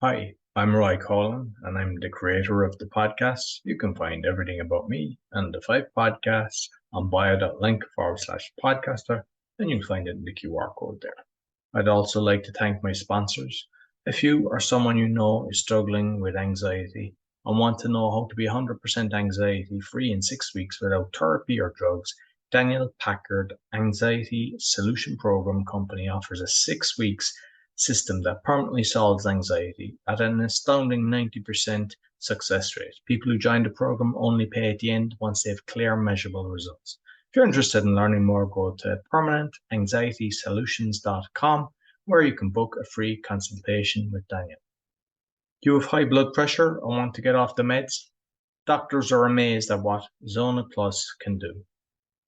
Hi, I'm Roy Coughlan, and I'm the creator of the podcast. You can find everything about me and the 5 podcasts on bio.link/podcaster, and you'll find it in the QR code there. I'd also like to thank my sponsors. If you or someone you know is struggling with anxiety and want to know how to be 100% anxiety free in 6 weeks without therapy or drugs, Daniel Packard Anxiety Solution Program Company offers a 6 weeks system that permanently solves anxiety at an astounding 90% success rate. People who join the program only pay at the end once they have clear, measurable results. If you're interested in learning more, go to permanentanxietysolutions.com, where you can book a free consultation with Daniel. Do you have high blood pressure or want to get off the meds? Doctors are amazed at what Zona Plus can do.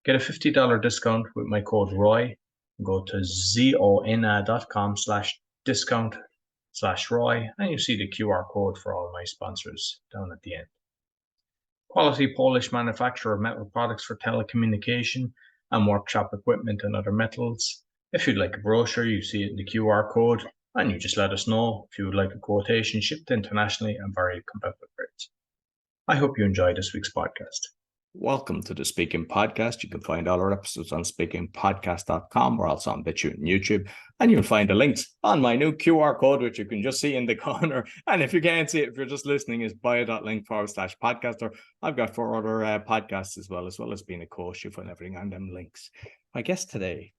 Get a $50 discount with my code ROY. Go to zona.com/discount/ROY, and you see the QR code for all my sponsors down at the end. Quality Polish manufacturer of metal products for telecommunication and workshop equipment and other metals. If you'd like a brochure, you see it in the QR code, and you just let us know if you would like a quotation shipped internationally and very competitive rates. I hope you enjoyed this week's podcast. Welcome to the Speaking Podcast. You can find all our episodes on speakingpodcast.com. We're also on BitChute and YouTube. And you'll find the links on my new QR code, which you can just see in the corner. And if you can't see it, if you're just listening, is bio.link/podcaster. I've got 4 other podcasts as well as being a coach. You'll find everything on them links. My guest today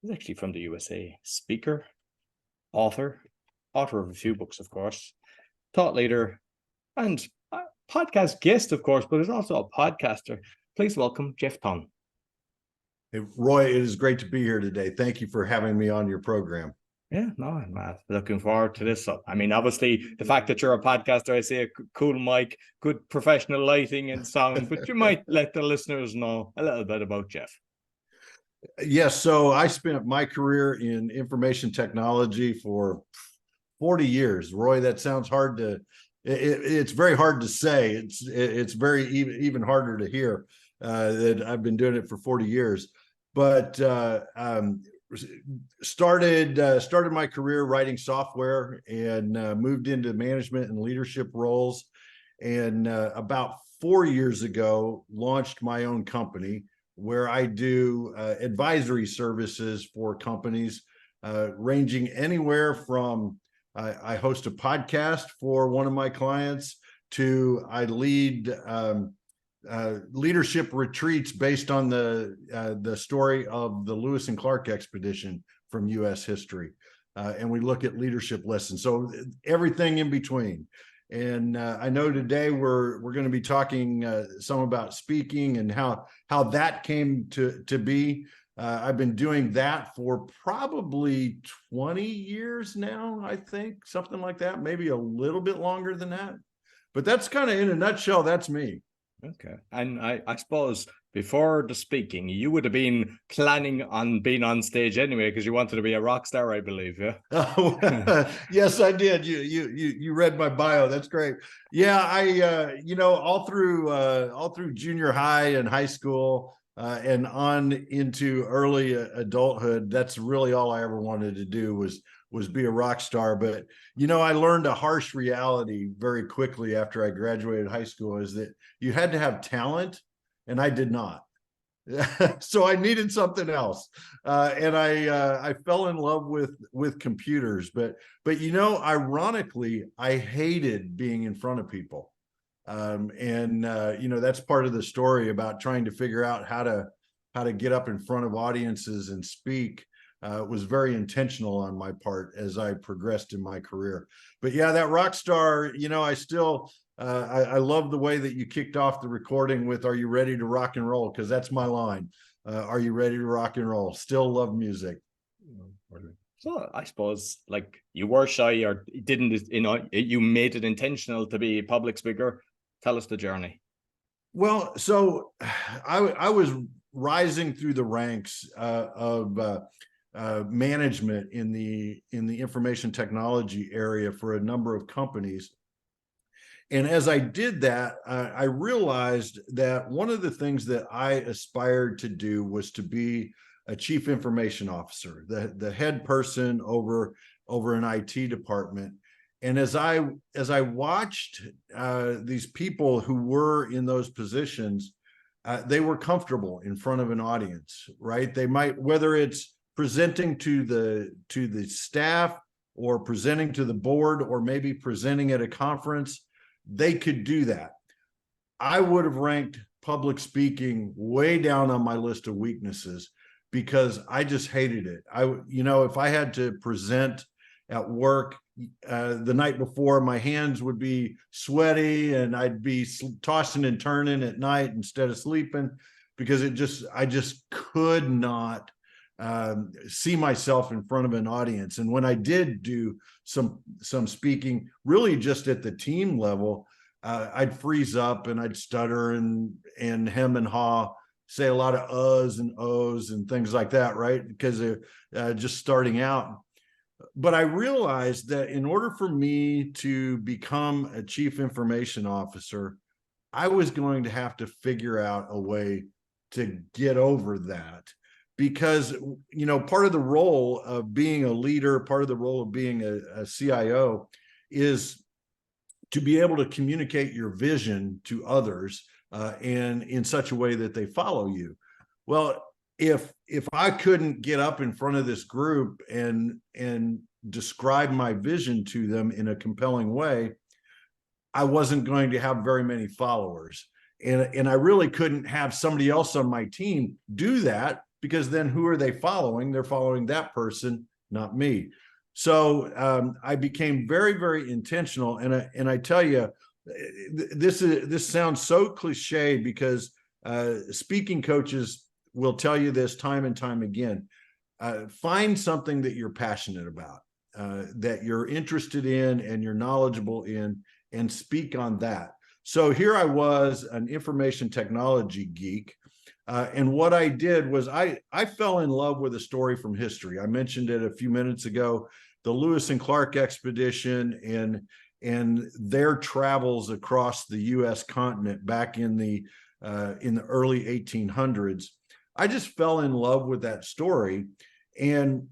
is actually from the USA. Speaker, author of a few books, of course, thought leader, and podcast guest, of course, but is also a podcaster. Please welcome Jeff Thon. Hey, Roy, it is great to be here today. Thank you for having me on your program. Yeah, no, I'm looking forward to this. I mean, obviously, the fact that you're a podcaster, I see a cool mic, good professional lighting and sound, but you might let the listeners know a little bit about Jeff. Yes, so I spent my career in information technology for 40 years. Roy, that sounds hard to it's very hard to say. It's very even harder to hear that I've been doing it for 40 years. But started my career writing software and moved into management and leadership roles. And about 4 years ago, launched my own company where I do advisory services for companies ranging anywhere from I host a podcast for one of my clients to I lead leadership retreats based on the story of the Lewis and Clark expedition from U.S. history. And we look at leadership lessons. So everything in between. And I know today we're going to be talking some about speaking and how that came to be. I've been doing that for probably 20 years now, I think, something like that, maybe a little bit longer than that. But that's kind of in a nutshell, that's me. Okay. And I suppose before the speaking, you would have been planning on being on stage anyway, because you wanted to be a rock star, I believe. Yeah. Yes, I did. You read my bio. That's great. Yeah, I all through junior high and high school and on into early adulthood, that's really all I ever wanted to do was be a rock star. But I learned a harsh reality very quickly after I graduated high school, is that you had to have talent, and I did not. So I needed something else, and I fell in love with computers. But ironically, I hated being in front of people, and that's part of the story about trying to figure out how to get up in front of audiences and speak. Was very intentional on my part as I progressed in my career. But yeah, that rock star, I still I love the way that you kicked off the recording with "Are you ready to rock and roll?" Because that's my line. Are you ready to rock and roll? Still love music. So I suppose, like, you were shy or didn't, you made it intentional to be a public speaker. Tell us the journey. Well, so I was rising through the ranks of management in the information technology area for a number of companies. And as I did that, I realized that one of the things that I aspired to do was to be a chief information officer, the head person over an IT department. And as I watched these people who were in those positions, they were comfortable in front of an audience, right? They might, whether it's presenting to the staff or presenting to the board or maybe presenting at a conference, they could do that. I would have ranked public speaking way down on my list of weaknesses because I just hated it. If I had to present at work the night before, my hands would be sweaty and I'd be tossing and turning at night instead of sleeping because I just could not see myself in front of an audience. And when I did do some speaking, really just at the team level, I'd freeze up and I'd stutter and hem and haw, say a lot of uhs and ohs and things like that, right? Because they're just starting out. But I realized that in order for me to become a chief information officer, I was going to have to figure out a way to get over that. Because, part of the role of being a leader, part of the role of being a CIO is to be able to communicate your vision to others and in such a way that they follow you. Well, if I couldn't get up in front of this group and describe my vision to them in a compelling way, I wasn't going to have very many followers. And I really couldn't have somebody else on my team do that, because then who are they following? They're following that person, not me. So I became very, very intentional. And I tell you, this sounds so cliche because speaking coaches will tell you this time and time again. Find something that you're passionate about, that you're interested in and you're knowledgeable in, and speak on that. So here I was, an information technology geek. And what I did was I fell in love with a story from history. I mentioned it a few minutes ago, the Lewis and Clark expedition and their travels across the U.S. continent back in the early 1800s. I just fell in love with that story. And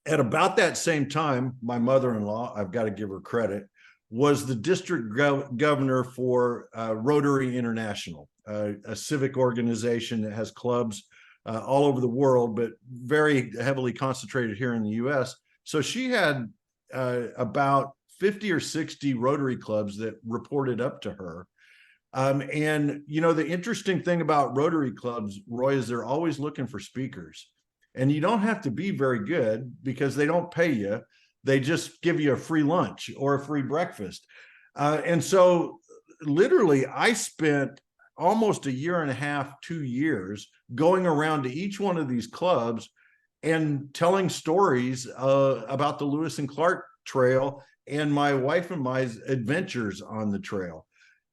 at about that same time, my mother-in-law, I've got to give her credit, was the district governor for Rotary International, a civic organization that has clubs all over the world, but very heavily concentrated here in the U.S. So she had about 50 or 60 Rotary clubs that reported up to her. And, the interesting thing about Rotary clubs, Roy, is they're always looking for speakers. And you don't have to be very good because they don't pay you. They just give you a free lunch or a free breakfast. And so literally I spent almost a year and a half, 2 years going around to each one of these clubs and telling stories about the Lewis and Clark Trail and my wife and my adventures on the trail.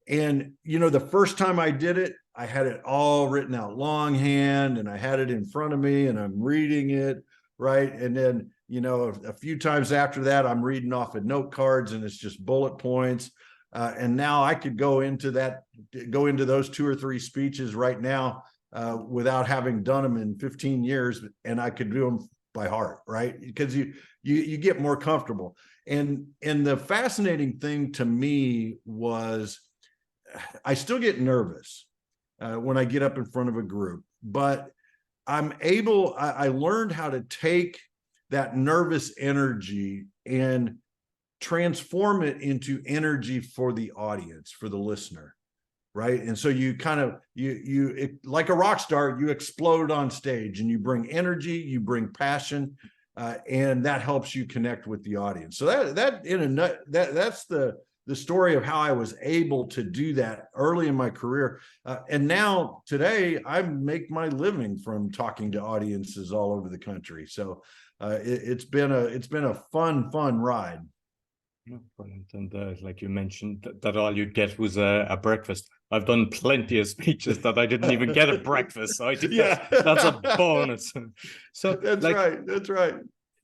And, the first time I did it, I had it all written out longhand and I had it in front of me and I'm reading it, right? And then, a few times after that, I'm reading off of note cards and it's just bullet points. And now I could go into those 2 or 3 speeches right now without having done them in 15 years, and I could do them by heart, right? Because you get more comfortable. And the fascinating thing to me was I still get nervous when I get up in front of a group, but I learned how to take that nervous energy and transform it into energy for the audience, for the listener, right? And so you kind of, like a rock star, you explode on stage and you bring energy, you bring passion, and that helps you connect with the audience. So that's the story of how I was able to do that early in my career. And now today I make my living from talking to audiences all over the country. So it's been a fun ride. Brilliant. And like you mentioned, that all you'd get was a breakfast. I've done plenty of speeches that I didn't even get a breakfast. So I think that's a bonus. So that's right. That's right.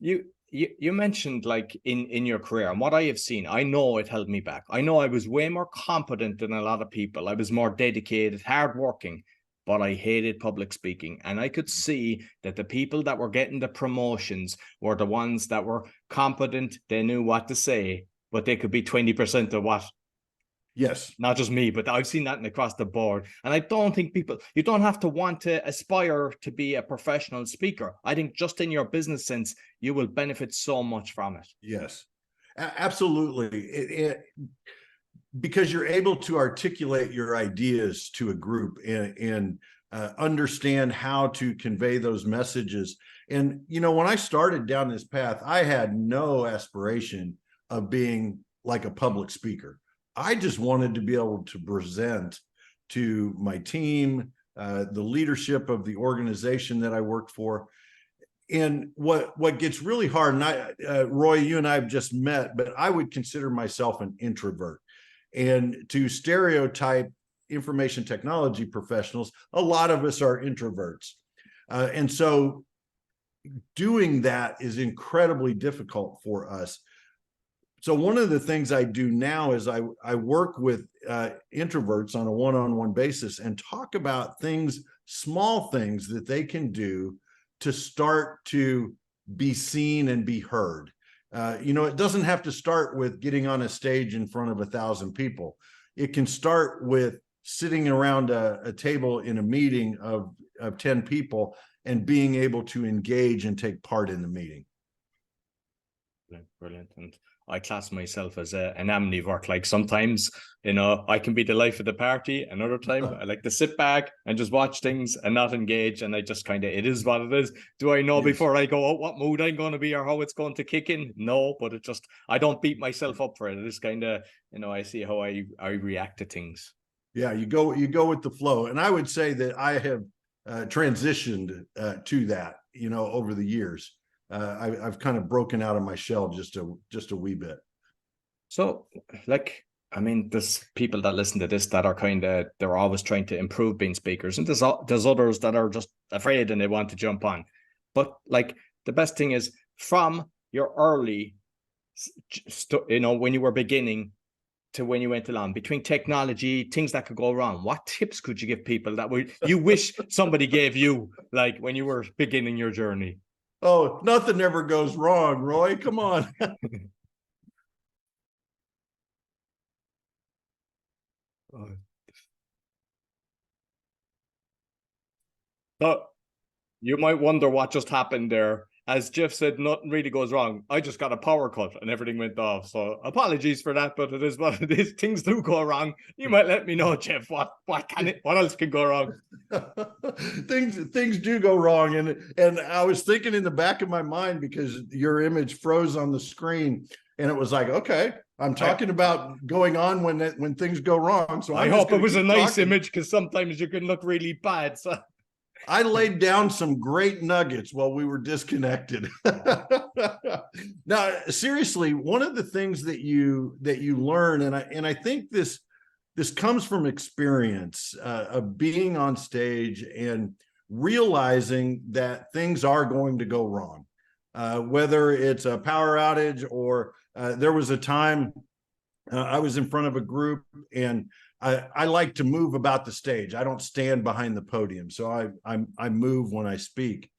You mentioned like in your career, and what I have seen, I know it held me back. I know I was way more competent than a lot of people. I was more dedicated, hardworking, but I hated public speaking. And I could see that the people that were getting the promotions were the ones that were competent. They knew what to say, but they could be 20% of what. Yes. Not just me, but I've seen that across the board. And I don't think you don't have to want to aspire to be a professional speaker. I think just in your business sense, you will benefit so much from it. Yes, absolutely. Because you're able to articulate your ideas to a group and understand how to convey those messages. And, when I started down this path, I had no aspiration of being like a public speaker. I just wanted to be able to present to my team, the leadership of the organization that I worked for. And what gets really hard, and Roy, you and I have just met, but I would consider myself an introvert. And to stereotype information technology professionals, a lot of us are introverts. And so doing that is incredibly difficult for us. So one of the things I do now is I work with introverts on a one-on-one basis and talk about small things that they can do to start to be seen and be heard. It doesn't have to start with getting on a stage in front of 1,000 people. It can start with sitting around a table in a meeting of 10 people and being able to engage and take part in the meeting. Brilliant. And I class myself as an amnivore. Like sometimes, I can be the life of the party. Another time, I like to sit back and just watch things and not engage. And I just it is what it is. Do I know before I go out what mood I'm going to be or how it's going to kick in? No, but I don't beat myself up for it. It is I see how I react to things. Yeah, you go with the flow. And I would say that I have transitioned to that, over the years. I've kind of broken out of my shell just a wee bit. So, there's people that listen to this that are they're always trying to improve being speakers, and there's others that are just afraid and they want to jump on. But the best thing is from your early, when you were beginning to when you went along, between technology, things that could go wrong, what tips could you give people that you wish somebody gave you, when you were beginning your journey? Oh, nothing ever goes wrong, Roy. Come on. So you might wonder what just happened there. As Jeff said, nothing really goes wrong. I just got a power cut and everything went off. So apologies for that, but it is what it is. Things do go wrong. You might let me know, Jeff, what else can go wrong? Things do go wrong. And I was thinking in the back of my mind, because your image froze on the screen, and it was like, okay, I'm talking about going on when things go wrong. So I hope it was a nice image, because sometimes you can look really bad. So I laid down some great nuggets while we were disconnected. Now, seriously, one of the things that you learn, and I think this comes from experience of being on stage and realizing that things are going to go wrong, whether it's a power outage or there was a time I was in front of a group, and I like to move about the stage. I don't stand behind the podium, so I move when I speak.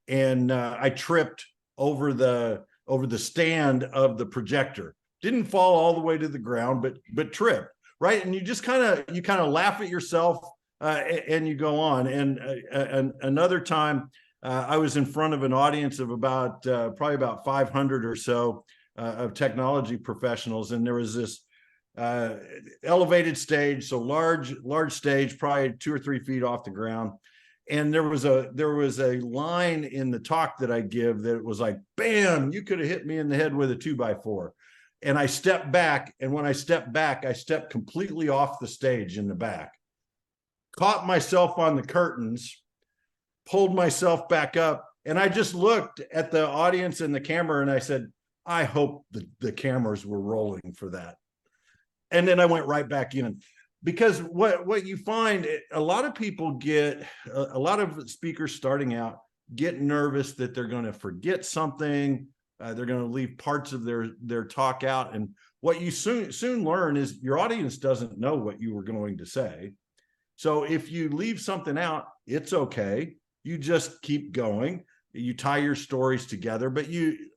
And I tripped over the stand of the projector. Didn't fall all the way to the ground, but tripped, right? And you just kind of laugh at yourself and you go on. And another time, I was in front of an audience of probably about 500 or so of technology professionals, and there was this elevated stage, so large stage, probably 2 or 3 feet off the ground. And there was a line in the talk that I give that it was like, bam, you could have hit me in the head with a 2x4. And I stepped back, and when I stepped back, I stepped completely off the stage in the back, caught myself on the curtains, pulled myself back up, and I just looked at the audience and the camera, and I said, I hope the cameras were rolling for that. And then I went right back in, because what you find, a lot of people a lot of speakers starting out get nervous that they're going to forget something. They're going to leave parts of their talk out. And what you soon learn is your audience doesn't know what you were going to say. So if you leave something out, it's okay. You just keep going. You tie your stories together, but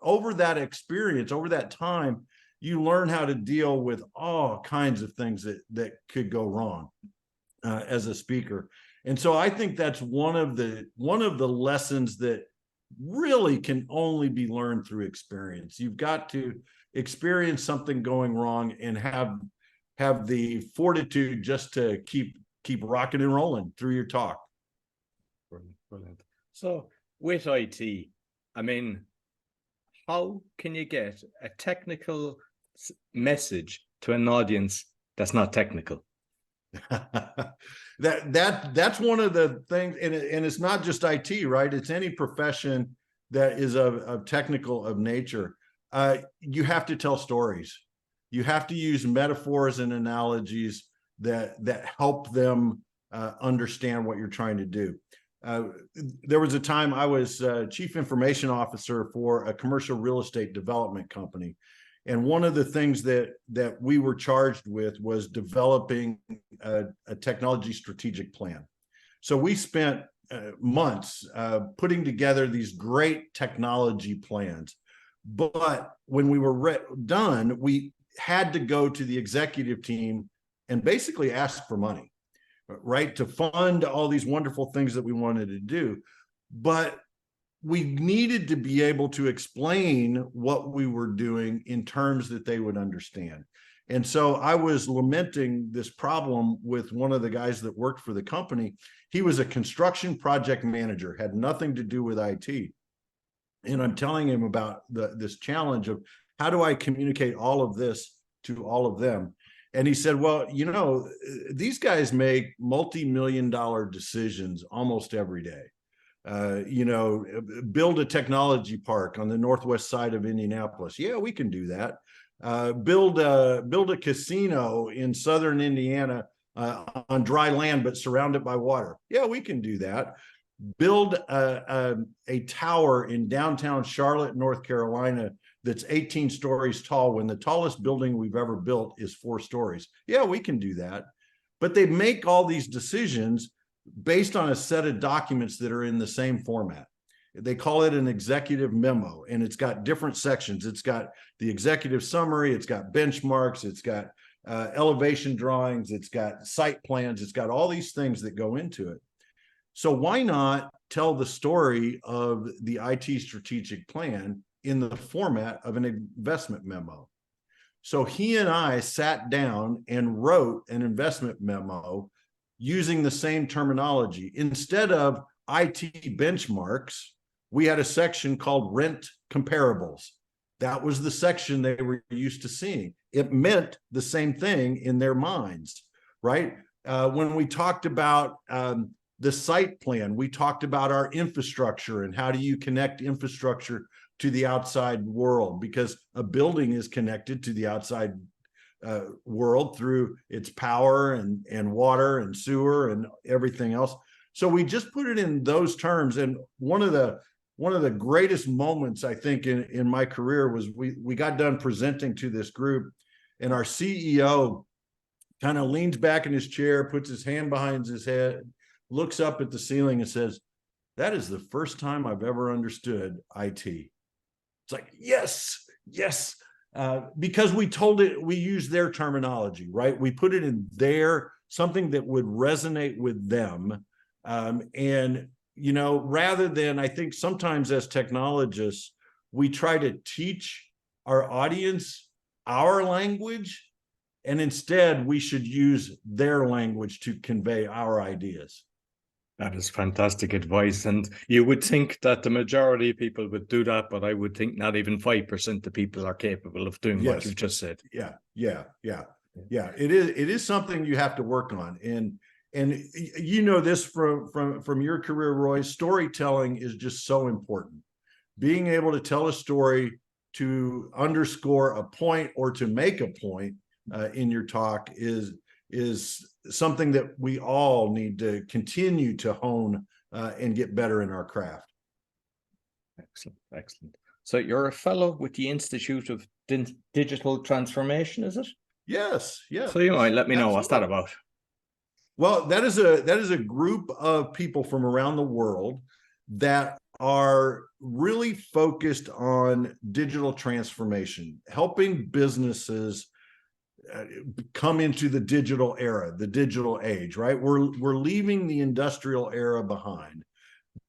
over that experience, over that time, you learn how to deal with all kinds of things that could go wrong as a speaker. And so I think that's one of the lessons that really can only be learned through experience. You've got to experience something going wrong and have the fortitude just to keep rocking and rolling through your talk. Brilliant, brilliant. So with IT, I mean, how can you get a technical message to an audience that's not technical? That's one of the things, and it's not just IT, right? It's any profession that is of technical of nature. You have to tell stories. You have to use metaphors and analogies that help them understand what you're trying to do. There was a time I was chief information officer for a commercial real estate development company. And one of the things that we were charged with was developing a technology strategic plan. So we spent months putting together these great technology plans. But when we were done, we had to go to the executive team and basically ask for money, right, to fund all these wonderful things that we wanted to do. But we needed to be able to explain what we were doing in terms that they would understand. And so I was lamenting this problem with one of the guys that worked for the company. He was a construction project manager, had nothing to do with IT. And I'm telling him about this challenge of how do I communicate all of this to all of them? And he said, well, you know, these guys make multi-million-dollar decisions almost every day. You know, build a technology park on the northwest side of Indianapolis. Yeah, we can do that. Build a casino in southern Indiana on dry land, but surround it by water. Yeah, we can do that. Build a tower in downtown Charlotte, North Carolina, that's 18 stories tall when the tallest building we've ever built is 4 stories. Yeah, we can do that. But they make all these decisions based on a set of documents that are in the same format. They call it an executive memo, and it's got different sections. It's got the executive summary, it's got benchmarks, it's got elevation drawings, it's got site plans, it's got all these things that go into it. So why not tell the story of the IT strategic plan in the format of an investment memo? So he and I sat down and wrote an investment memo using the same terminology. Instead of IT benchmarks, we had a section called rent comparables. That was the section they were used to seeing. It meant the same thing in their minds, right? When we talked about the site plan, we talked about our infrastructure and how do you connect infrastructure to the outside world, because a building is connected to the outside world through its power and water and sewer and everything else. So we just put it in those terms. And one of the greatest moments, I think, in my career was we got done presenting to this group, and our CEO kind of leans back in his chair, puts his hand behind his head, looks up at the ceiling and says, "That is the first time I've ever understood IT." It's like, yes. Because we used their terminology, right? We put it in something that would resonate with them. And, you know, rather than, I think sometimes as technologists, we try to teach our audience our language, and instead we should use their language to convey our ideas. That is fantastic advice. And you would think that the majority of people would do that, but I would think not even 5% of people are capable of doing what you've just said. Yeah. It is something you have to work on. And you know this from your career, Roy, storytelling is just so important. Being able to tell a story to underscore a point or to make a point in your talk is something that we all need to continue to hone and get better in our craft. Excellent. So you're a fellow with the Institute of Digital Transformation, is it? Yes. So you might let me know what's that about. Well, that is a group of people from around the world that are really focused on digital transformation, helping businesses come into the digital era, the digital age, right? We're leaving the industrial era behind.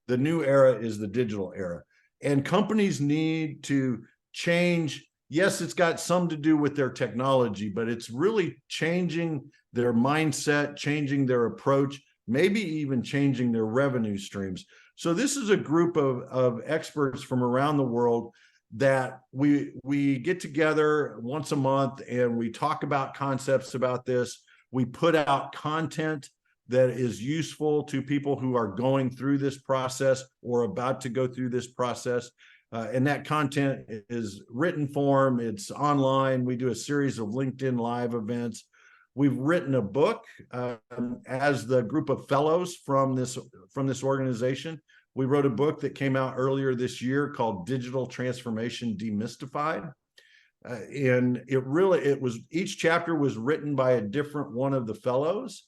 The new era is the digital era. And companies need to change. Yes, it's got some to do with their technology, but it's really changing their mindset, changing their approach, maybe even changing their revenue streams. So this is a group of experts from around the world that we get together once a month and we talk about concepts about this. We put out content that is useful to people who are going through this process or about to go through this process. And that content is written form, it's online. We do a series of LinkedIn Live events. We've written a book as the group of fellows from this organization. We wrote a book that came out earlier this year called Digital Transformation Demystified. And it was, each chapter was written by a different one of the fellows.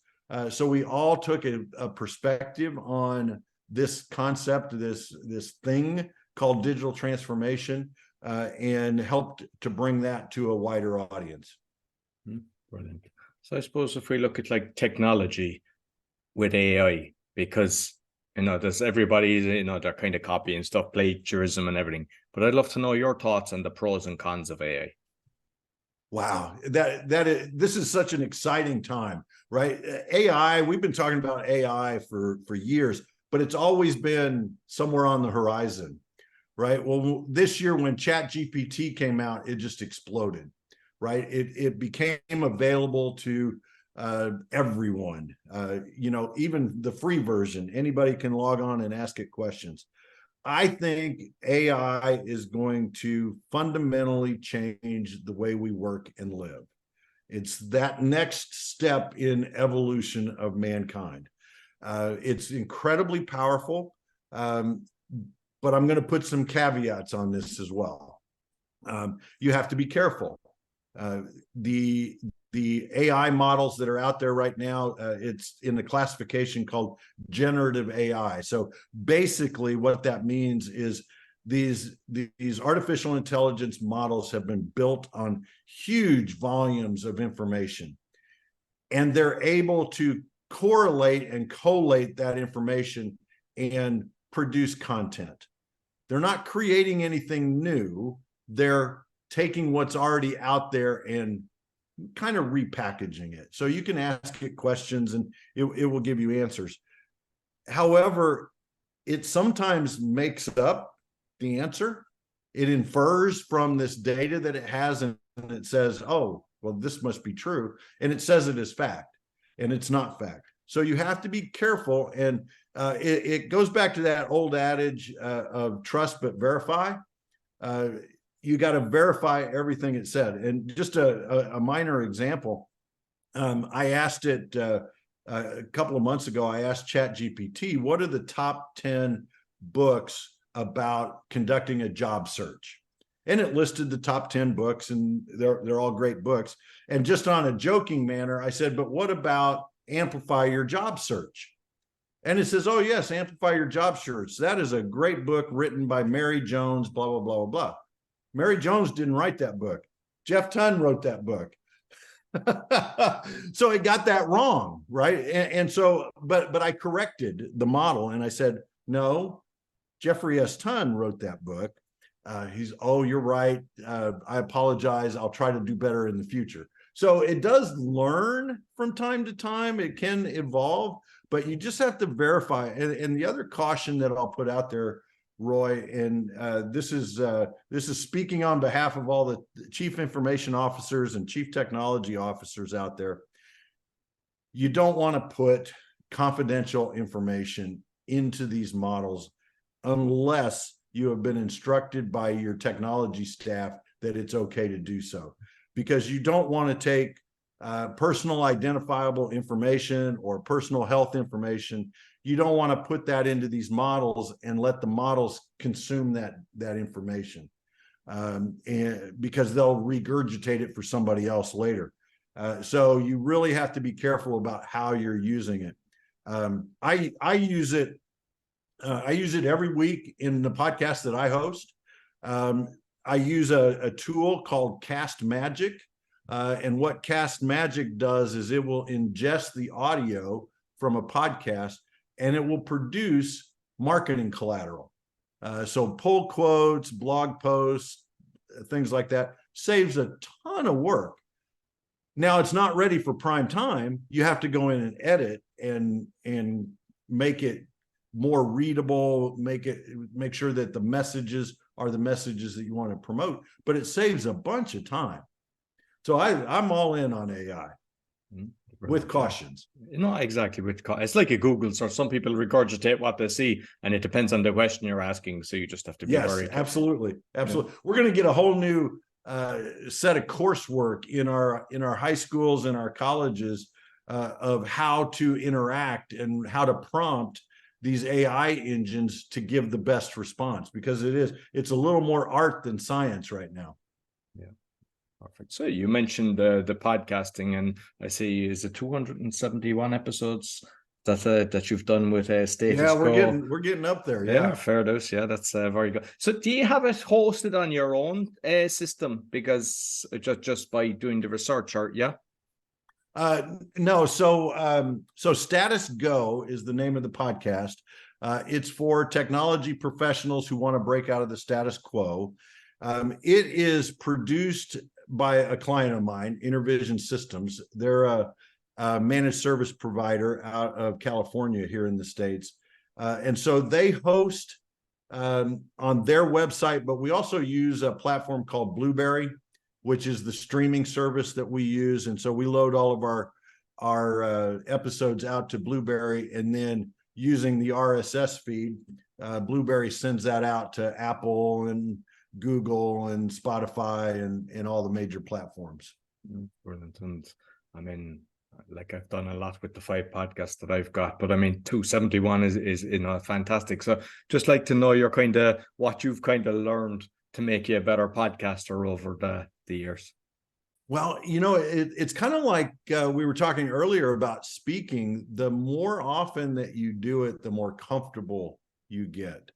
So we all took a perspective on this concept, this thing called digital transformation, and helped to bring that to a wider audience. Brilliant. So I suppose if we look at like technology with AI, because there's everybody, they're kind of copying stuff, plagiarism and everything. But I'd love to know your thoughts on the pros and cons of AI. Wow, this is such an exciting time, right? AI, we've been talking about AI for years, but it's always been somewhere on the horizon, right? Well, this year when ChatGPT came out, it just exploded, right? It became available to everyone, even the free version. Anybody can log on and ask it questions. I think AI is going to fundamentally change the way we work and live. It's that next step in evolution of mankind. It's incredibly powerful, but I'm going to put some caveats on this as well. You have to be careful. The AI models that are out there right now, it's in the classification called generative AI. So basically what that means is these artificial intelligence models have been built on huge volumes of information, and they're able to correlate and collate that information and produce content. They're not creating anything new. They're taking what's already out there and kind of repackaging it. So you can ask it questions and it will give you answers. However, it sometimes makes up the answer. It infers from this data that it has, and it says, oh, well, this must be true. And it says it is fact, and it's not fact. So you have to be careful. And it goes back to that old adage of trust but verify. You got to verify everything it said. And just a minor example, I asked it a couple of months ago, I asked ChatGPT, what are the top 10 books about conducting a job search? And it listed the top 10 books, and they're all great books. And just on a joking manner, I said, but what about Amplify Your Job Search? And it says, oh, yes, Amplify Your Job Search. That is a great book written by Mary Jones, blah, blah, blah, blah, blah. Mary Jones didn't write that book. Jeff Tunn wrote that book. So it got that wrong, right? And so, but I corrected the model and I said, no, Jeffrey S. Tunn wrote that book. Oh, you're right. I apologize. I'll try to do better in the future. So it does learn from time to time. It can evolve, but you just have to verify. And the other caution that I'll put out there, Roy, and this is speaking on behalf of all the chief information officers and chief technology officers out there. You don't want to put confidential information into these models unless you have been instructed by your technology staff that it's okay to do so, because you don't want to take personal identifiable information or personal health information. You don't want to put that into these models and let the models consume that information, and because they'll regurgitate it for somebody else later. So you really have to be careful about how you're using it. I use it I use it every week in the podcast that I host. I use a tool called Cast Magic. And what Cast Magic does is it will ingest the audio from a podcast and it will produce marketing collateral. So pull quotes, blog posts, things like that. Saves a ton of work. Now it's not ready for prime time. You have to go in and edit and make it more readable, make sure that the messages are the messages that you want to promote, but it saves a bunch of time. So I'm all in on AI with cautions. Exactly. It's like a Google search. Some people regurgitate what they see, and it depends on the question you're asking. So you just have to be very absolutely. We're going to get a whole new set of coursework in our high schools and our colleges of how to interact and how to prompt these AI engines to give the best response, because it's a little more art than science right now. Yeah. Perfect. So you mentioned the podcasting, and I see is it 271 episodes that you've done with Status Quo. Yeah, we're getting up there. Yeah, fair dose. Yeah, that's very good. So do you have it hosted on your own system, because just by doing the research, or no. So Status Go is the name of the podcast. It's for technology professionals who want to break out of the status quo. It is produced by a client of mine, Intervision Systems. They're a managed service provider out of California here in the States. And so they host on their website, but we also use a platform called Blueberry, which is the streaming service that we use. And so we load all of our episodes out to Blueberry, and then using the RSS feed, Blueberry sends that out to Apple and Google and Spotify and all the major platforms. Brilliant. And I mean, like, I've done a lot with the 5 podcasts that I've got, but I mean, 271 is fantastic. So just like to know what you've kind of learned to make you a better podcaster over the years. Well, it's kind of like we were talking earlier about speaking. The more often that you do it, the more comfortable you get,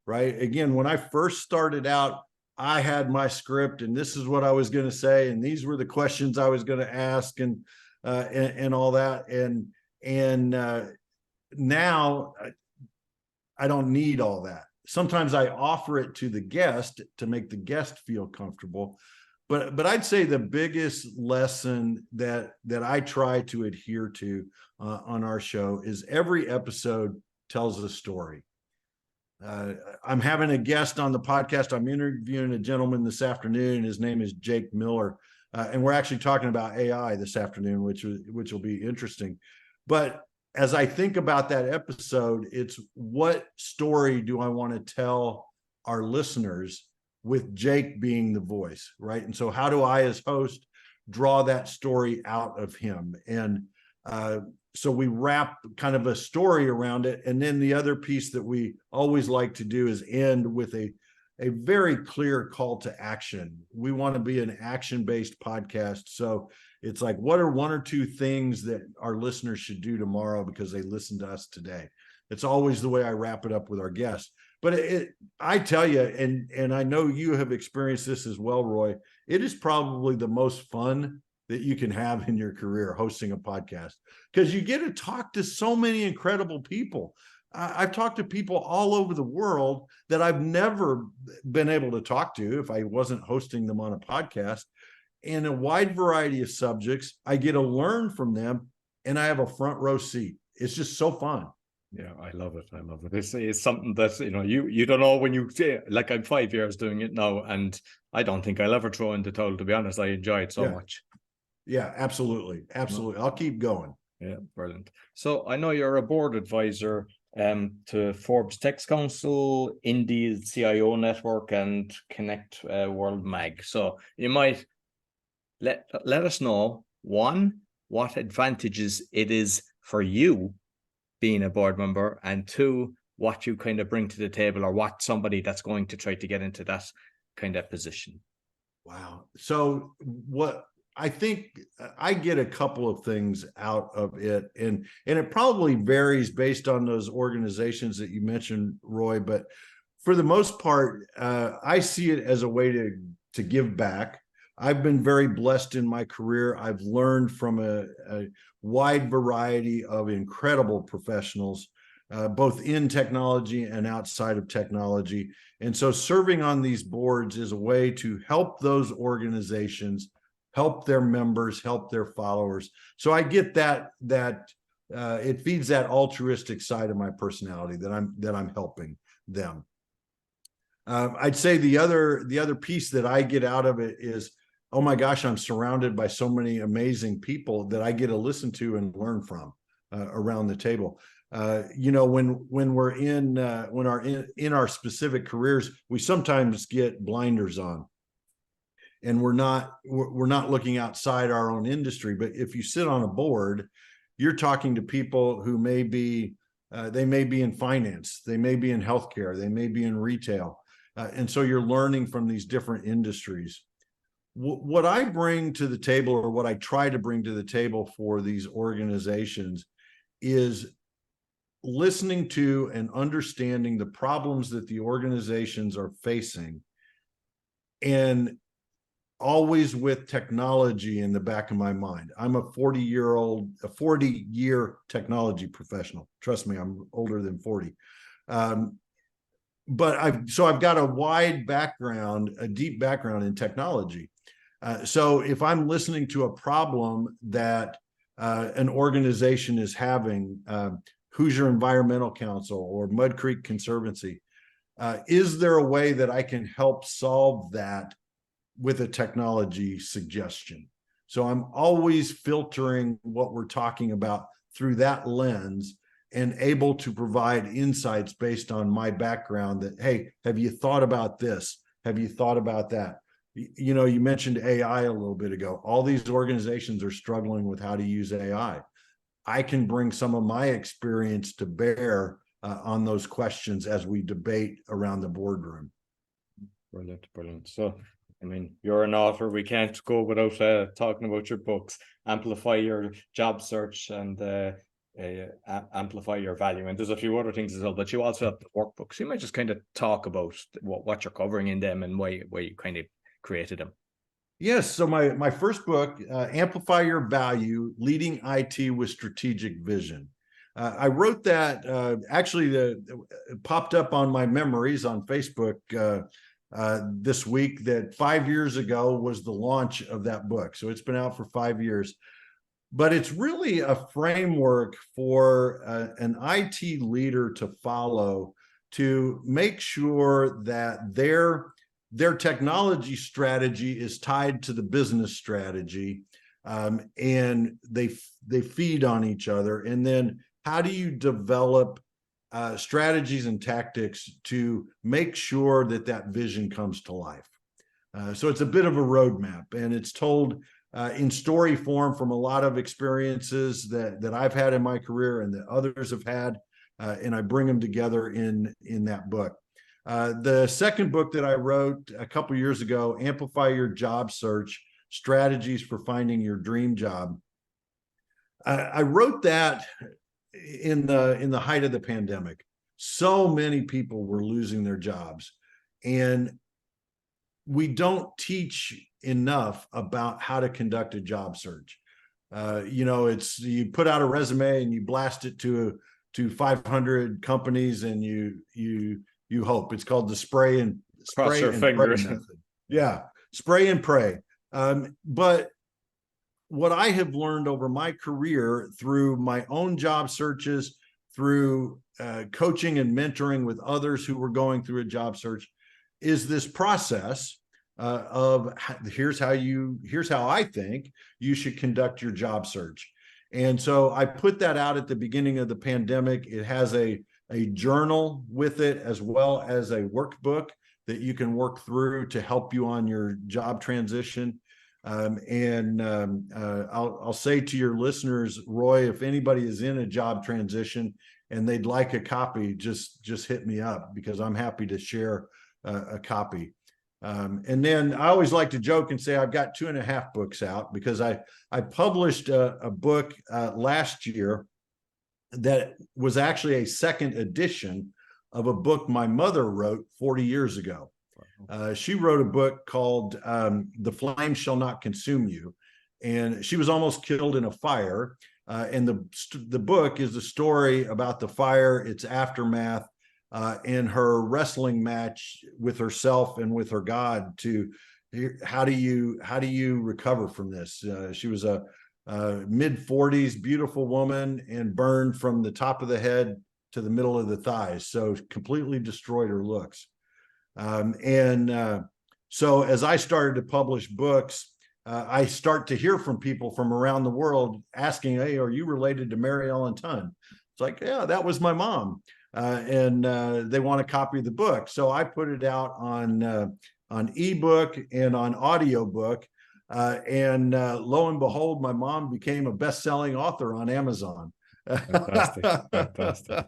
right? Again, when I first started out, I had my script, and this is what I was going to say, and these were the questions I was going to ask, and all that. And now I don't need all that. Sometimes I offer it to the guest to make the guest feel comfortable. But I'd say the biggest lesson that I try to adhere to on our show is every episode tells a story. I'm having a guest on the podcast. I'm interviewing a gentleman this afternoon. His name is Jake Miller. And we're actually talking about AI this afternoon, which will be interesting. But as I think about that episode, it's what story do I want to tell our listeners with Jake being the voice, right? And so how do I, as host, draw that story out of him? And so we wrap kind of a story around it. And then the other piece that we always like to do is end with a very clear call to action. We want to be an action-based podcast. So it's like, what are 1 or 2 things that our listeners should do tomorrow because they listened to us today? It's always the way I wrap it up with our guests. But I tell you, and I know you have experienced this as well, Roy, it is probably the most fun that you can have in your career, hosting a podcast, because you get to talk to so many incredible people. I've talked to people all over the world that I've never been able to talk to if I wasn't hosting them on a podcast, in a wide variety of subjects. I get to learn from them, and I have a front row seat. It's just so fun. Yeah, I love it. It's something that, you don't know when you say, like, I'm 5 years doing it now, and I don't think I'll ever throw in the towel, to be honest. I enjoy it so much. Yeah, absolutely. I'll keep going. Yeah, brilliant. So I know you're a board advisor to Forbes Tech Council, Indie CIO Network, and Connect World Mag. So you might let us know, 1, what advantages it is for you being a board member, and 2, what you kind of bring to the table, or what somebody that's going to try to get into that kind of position. Wow. So what I think I get a couple of things out of it, and it probably varies based on those organizations that you mentioned, Roy. But for the most part, I see it as a way to give back. I've been very blessed in my career. I've learned from a wide variety of incredible professionals, both in technology and outside of technology. And so serving on these boards is a way to help those organizations, help their members, help their followers. So I get that it feeds that altruistic side of my personality that I'm helping them. I'd say the other piece that I get out of it is, oh my gosh, I'm surrounded by so many amazing people that I get to listen to and learn from around the table. When we're in our specific careers, we sometimes get blinders on, and we're not looking outside our own industry. But if you sit on a board, you're talking to people who may be they may be in finance, they may be in healthcare, they may be in retail, and so you're learning from these different industries. What I bring to the table, or what I try to bring to the table for these organizations, is listening to and understanding the problems that the organizations are facing, and always with technology in the back of my mind. I'm a 40-year technology professional. Trust me, I'm older than 40. But I've got a wide background, a deep background in technology. So if I'm listening to a problem that an organization is having, Hoosier Environmental Council or Mud Creek Conservancy, is there a way that I can help solve that with a technology suggestion? So I'm always filtering what we're talking about through that lens, and able to provide insights based on my background that, hey, have you thought about this? Have you thought about that? You know, you mentioned AI a little bit ago. All these organizations are struggling with how to use AI. I can bring some of my experience to bear on those questions as we debate around the boardroom. Brilliant. So, I mean, you're an author. We can't go without talking about your books. Amplify Your Job Search and Amplify Your Value. And there's a few other things as well, but you also have the workbooks. You might just kind of talk about what you're covering in them and why you kind of created them. Yes. So my first book, Amplify Your Value, Leading IT with Strategic Vision. I wrote that, it popped up on my memories on Facebook this week, that 5 years ago was the launch of that book. So it's been out for 5 years. But it's really a framework for an IT leader to follow to make sure that their technology strategy is tied to the business strategy, and they feed on each other. And then how do you develop strategies and tactics to make sure that vision comes to life? So it's a bit of a roadmap, and it's told in story form from a lot of experiences that I've had in my career and that others have had, and I bring them together in that book. The second book that I wrote a couple years ago, Amplify Your Job Search, Strategies for Finding Your Dream Job. I wrote that in the height of the pandemic. So many people were losing their jobs, and we don't teach enough about how to conduct a job search. It's, you put out a resume and you blast it to 500 companies, and you hope. It's called the spray and pray method. Yeah, spray and pray. But what I have learned over my career through my own job searches, through coaching and mentoring with others who were going through a job search, is this process of here's how I think you should conduct your job search. And so I put that out at the beginning of the pandemic. It has a journal with it, as well as a workbook that you can work through to help you on your job transition. I'll say to your listeners, Roy, if anybody is in a job transition and they'd like a copy, just hit me up, because I'm happy to share a copy. And then I always like to joke and say I've got 2.5 books out, because I published a book last year that was actually a second edition of a book my mother wrote 40 years ago. She wrote a book called The Flame Shall Not Consume You, and she was almost killed in a fire. And the book is a story about the fire, its aftermath, and her wrestling match with herself and with her God to how do you recover from this? She was a mid-40s, beautiful woman, and burned from the top of the head to the middle of the thighs, so completely destroyed her looks. So as I started to publish books, I start to hear from people from around the world asking, "Hey, are you related to Mary Ellen Tunn?" It's like, yeah, that was my mom. And they want a copy of the book. So I put it out on ebook and on audiobook. And lo and behold, my mom became a best-selling author on Amazon. Fantastic. Fantastic.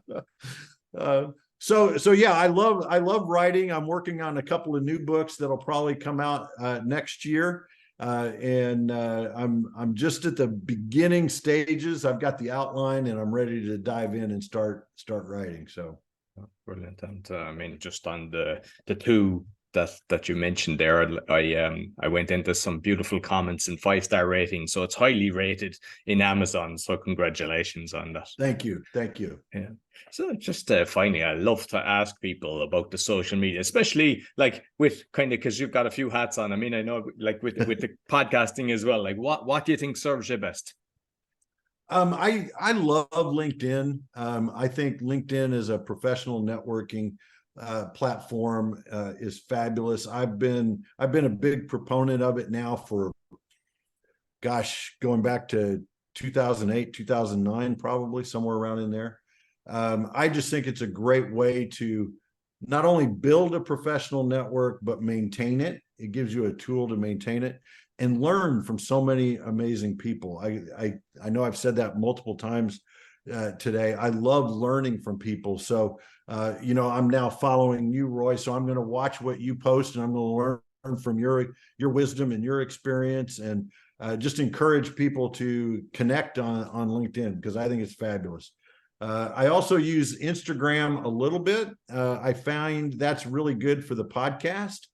So yeah, I love writing. I'm working on a couple of new books that'll probably come out next year. And I'm just at the beginning stages. I've got the outline and I'm ready to dive in and start writing. So brilliant. And I mean, just on the two that you mentioned there, I went into some beautiful comments and 5-star ratings, so it's highly rated in Amazon. So congratulations on that. Thank you. Yeah. So just finally, I love to ask people about the social media, especially like with kind of, because you've got a few hats on. I mean, I know like with the podcasting as well. Like what do you think serves you best? I love LinkedIn. I think LinkedIn is a professional networking platform, is fabulous. I've been a big proponent of it now for, gosh, going back to 2008, 2009, probably somewhere around in there. I just think it's a great way to not only build a professional network, but maintain it. It gives you a tool to maintain it and learn from so many amazing people. I know I've said that multiple times today. I love learning from people. So, I'm now following you, Roy. So I'm going to watch what you post, and I'm going to learn from your wisdom and your experience, and just encourage people to connect on LinkedIn, because I think it's fabulous. I also use Instagram a little bit. I find that's really good for the podcast.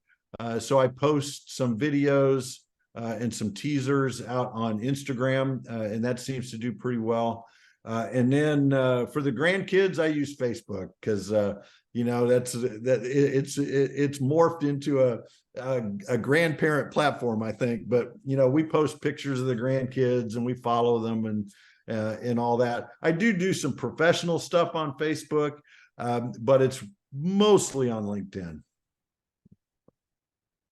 So I post some videos and some teasers out on Instagram, and that seems to do pretty well. And then for the grandkids, I use Facebook, because it's morphed into a grandparent platform, I think. But we post pictures of the grandkids and we follow them and all that. I do some professional stuff on Facebook, but it's mostly on LinkedIn.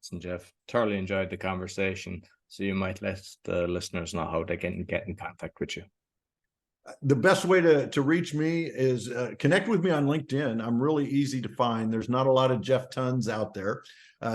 Listen, Jeff, thoroughly enjoyed the conversation. So you might let the listeners know how they can get in contact with you. The best way to reach me is connect with me on LinkedIn. I'm really easy to find. There's not a lot of Jeff Tunns out there,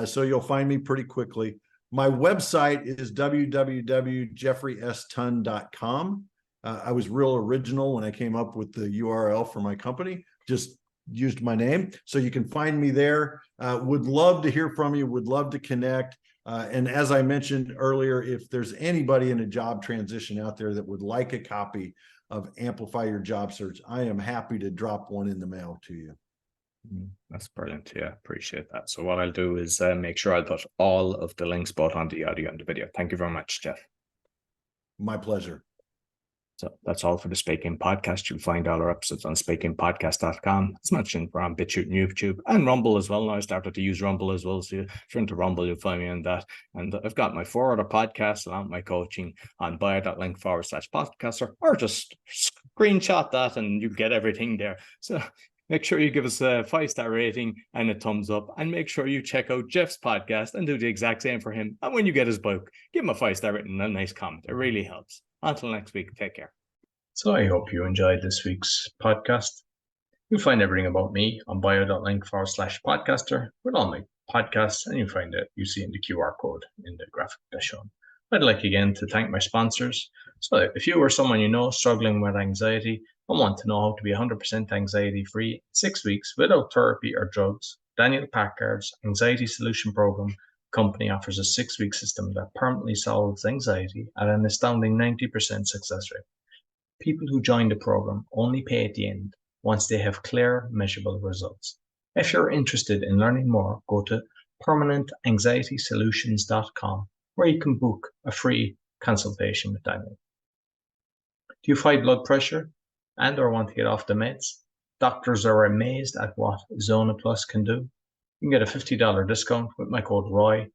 so you'll find me pretty quickly. My website is www.jeffreystunn.com. I was real original when I came up with the URL for my company. Just used my name. So you can find me there. Would love to hear from you. Would love to connect. And as I mentioned earlier, if there's anybody in a job transition out there that would like a copy of Amplify Your Job Search, I am happy to drop one in the mail to you. That's brilliant. Yeah, appreciate that. So what I'll do is make sure I'll put all of the links both on the audio and the video. Thank you very much, Jeff. My pleasure. So that's all for the Speaking Podcast. You'll find all our episodes on speakingpodcast.com. As mentioned, we're on BitChute and YouTube and Rumble as well. Now I started to use Rumble as well. So if you're into Rumble, you'll find me on that. And I've got my 4 other podcasts along with my coaching on bio.link/podcaster, or just screenshot that and you get everything there. So make sure you give us a 5-star rating and a thumbs up, and make sure you check out Jeff's podcast and do the exact same for him. And when you get his book, give him a 5-star rating and a nice comment. It really helps. Until next week, take care. So I hope you enjoyed this week's podcast. You'll find everything about me on bio.link/podcaster with all my podcasts, and you'll find it you see in the QR code in the graphic that's shown. I'd like again to thank my sponsors. So if you or someone you know struggling with anxiety and want to know how to be 100% anxiety free in 6 weeks without therapy or drugs, Daniel Packard's Anxiety Solution Program company offers a 6-week system that permanently solves anxiety at an astounding 90% success rate. People who join the program only pay at the end once they have clear, measurable results. If you're interested in learning more, go to permanentanxietysolutions.com, where you can book a free consultation with Daniel. Do you fight blood pressure and or want to get off the meds? Doctors are amazed at what Zona Plus can do. You can get a $50 discount with my code ROY,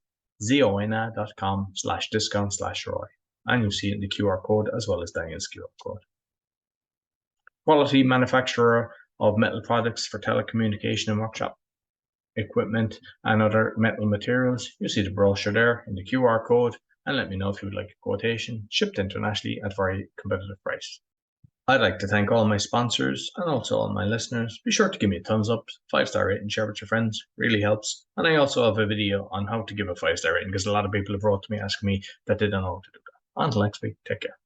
zona.com/discount/ROY. And you'll see it in the QR code as well as Daniel's QR code. Quality manufacturer of metal products for telecommunication and workshop equipment and other metal materials. You see the brochure there in the QR code, and let me know if you would like a quotation, shipped internationally at very competitive price. I'd like to thank all my sponsors and also all my listeners. Be sure to give me a thumbs up, 5-star rating, share with your friends, really helps. And I also have a video on how to give a 5-star rating because a lot of people have wrote to me asking me that they don't know how to do that. Until next week, take care.